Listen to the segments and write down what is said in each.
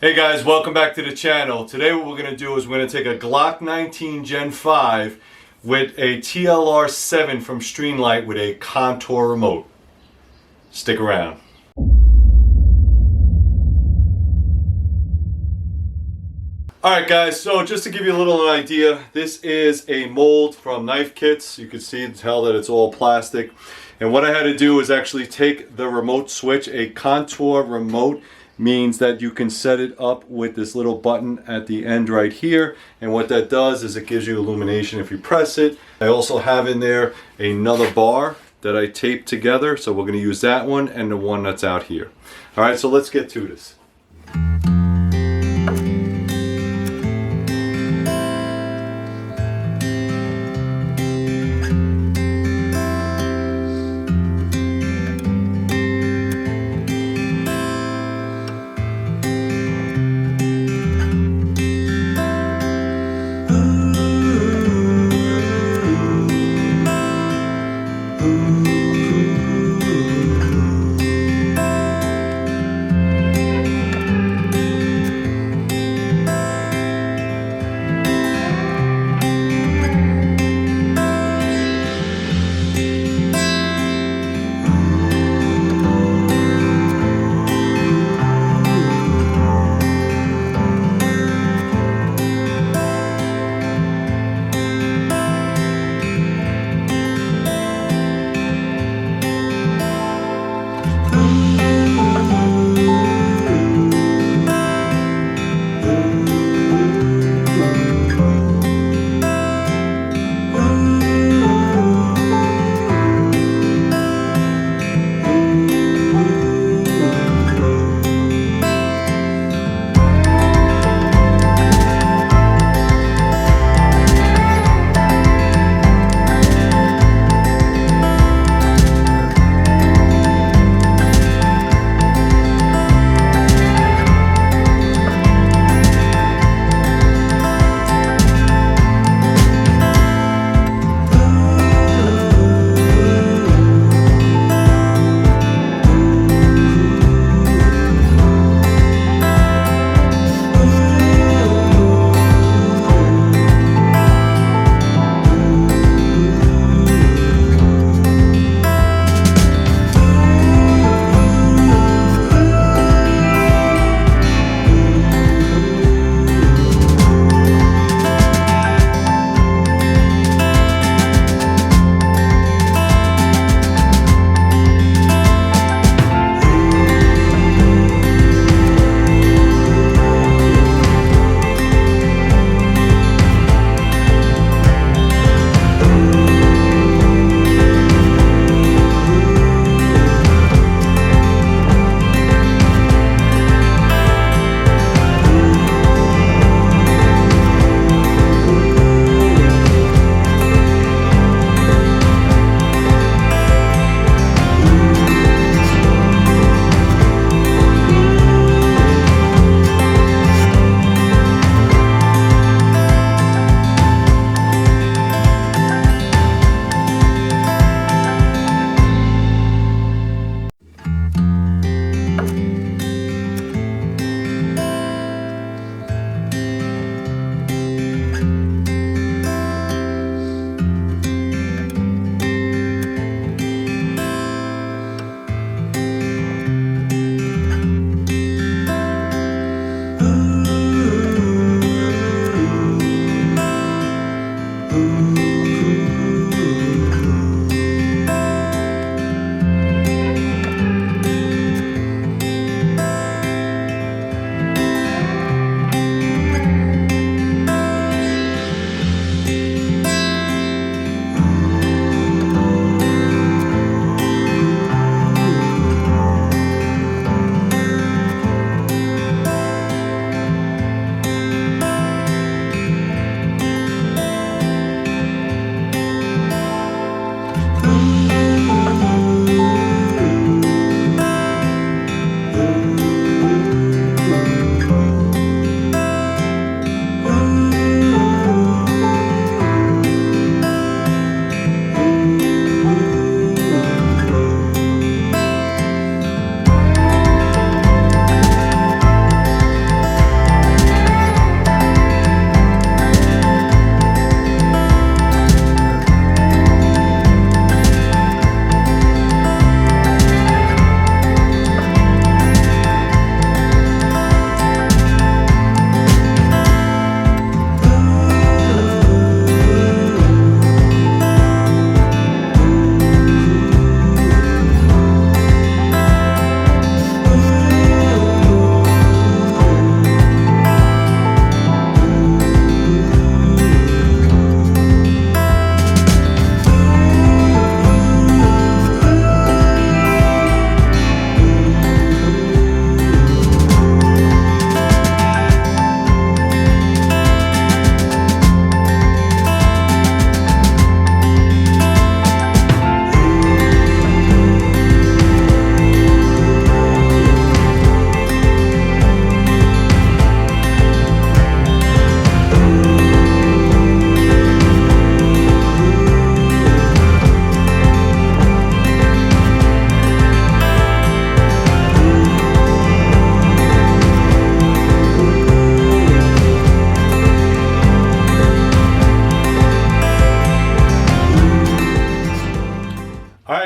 Hey guys, welcome back to the channel. Today what we're going to do is we're going to take a Glock 19 Gen 5 with a TLR 7 from Streamlight with a contour remote. Stick around. Alright guys, so just to give you a little idea, this is a mold from Knife Kits. You can see and tell that it's all plastic. And what I had to do is actually take the remote switch. A contour remote means that you can set it up with this little button at the end right here, and what that does is it gives you illumination if you press it. I also have in there another bar that I taped together, so we're going to use that one and the one that's out here. Alright, so let's get to this.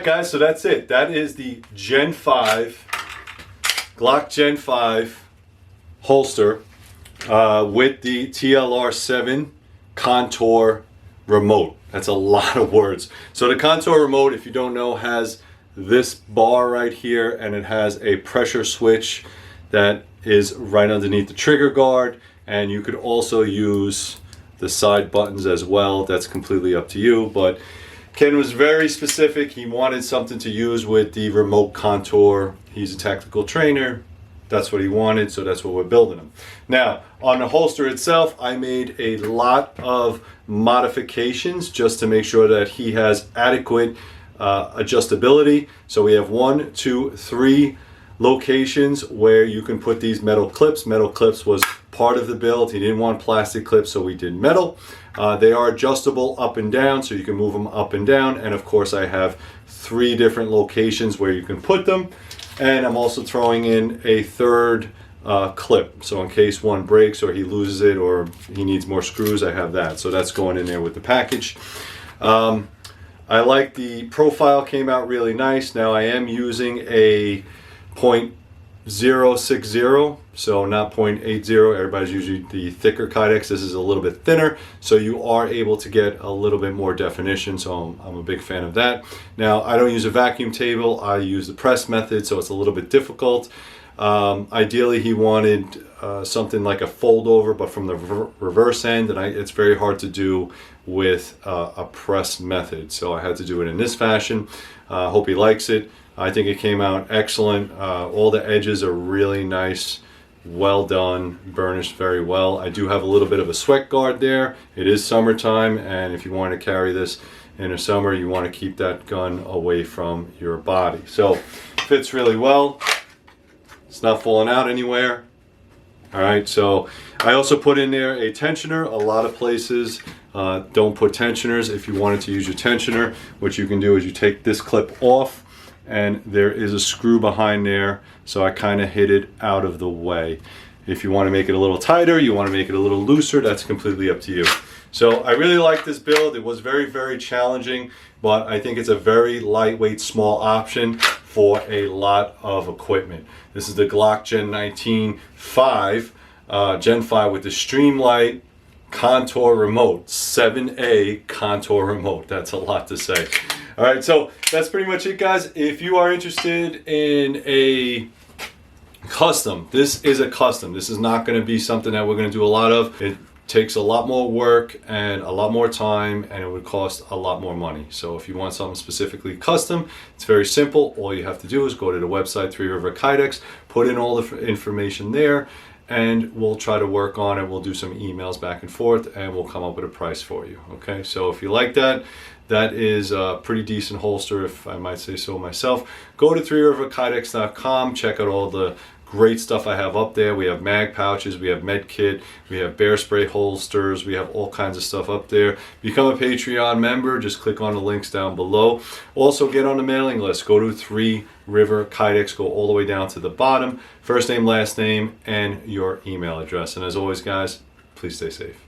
guys, so that's it. That is the Gen 5, Glock Gen 5 holster with the TLR 7 contour remote. That's a lot of words. So the contour remote, if you don't know, has this bar right here, and it has a pressure switch that is right underneath the trigger guard, and you could also use the side buttons as well. That's completely up to you, but Ken was very specific. He wanted something to use with the remote contour. He's a tactical trainer. That's what he wanted, so that's what we're building him. Now, on the holster itself, I made a lot of modifications just to make sure that he has adequate adjustability. So we have 1, 2, 3 locations where you can put these metal clips. Metal clips was part of the build. He didn't want plastic clips, so we did metal. They are adjustable up and down, so you can move them up and down. And of course, I have 3 different locations where you can put them. And I'm also throwing in a third clip. So in case one breaks or he loses it or he needs more screws, I have that. So that's going in there with the package. I like the profile, came out really nice. Now I am using a .060, so not .80. Everybody's usually the thicker Kydex. This is a little bit thinner, so you are able to get a little bit more definition, so I'm a big fan of that. Now, I don't use a vacuum table. I use the press method, so it's a little bit difficult. Ideally, he wanted something like a fold over, but from the reverse end, and it's very hard to do with a press method, so I had to do it in this fashion. Hope he likes it. I think it came out excellent. All the edges are really nice, well done, burnished very well. I do have a little bit of a sweat guard there. It is summertime, and if you want to carry this in the summer, you want to keep that gun away from your body. So fits really well. It's not falling out anywhere. All right, so I also put in there a tensioner. A lot of places don't put tensioners. If you wanted to use your tensioner, what you can do is you take this clip off, and there is a screw behind there, so I kind of hid it out of the way. If you want to make it a little tighter, you want to make it a little looser, that's completely up to you. So I really like this build. It was very, very challenging, but I think it's a very lightweight, small option for a lot of equipment. This is the Glock Gen 19 5, Gen 5 with the Streamlight contour remote, 7A contour remote. That's a lot to say. All right, so that's pretty much it, guys. If you are interested in a custom, this is a custom. This is not going to be something that we're going to do a lot of. It takes a lot more work and a lot more time, and it would cost a lot more money. So if you want something specifically custom, it's very simple. All you have to do is go to the website, 3 River Kydex, put in all the information there, and we'll try to work on it. We'll do some emails back and forth, and we'll come up with a price for you. Okay, so if you like that, that is a pretty decent holster, if I might say so myself. Go to 3riverkydex.com, check out all the great stuff I have up there. We have mag pouches, we have med kit, we have bear spray holsters, we have all kinds of stuff up there. Become a Patreon member, just click on the links down below. Also get on the mailing list. Go to 3 River Kydex, go all the way down to the bottom, first name, last name, and your email address. And as always, guys, please stay safe.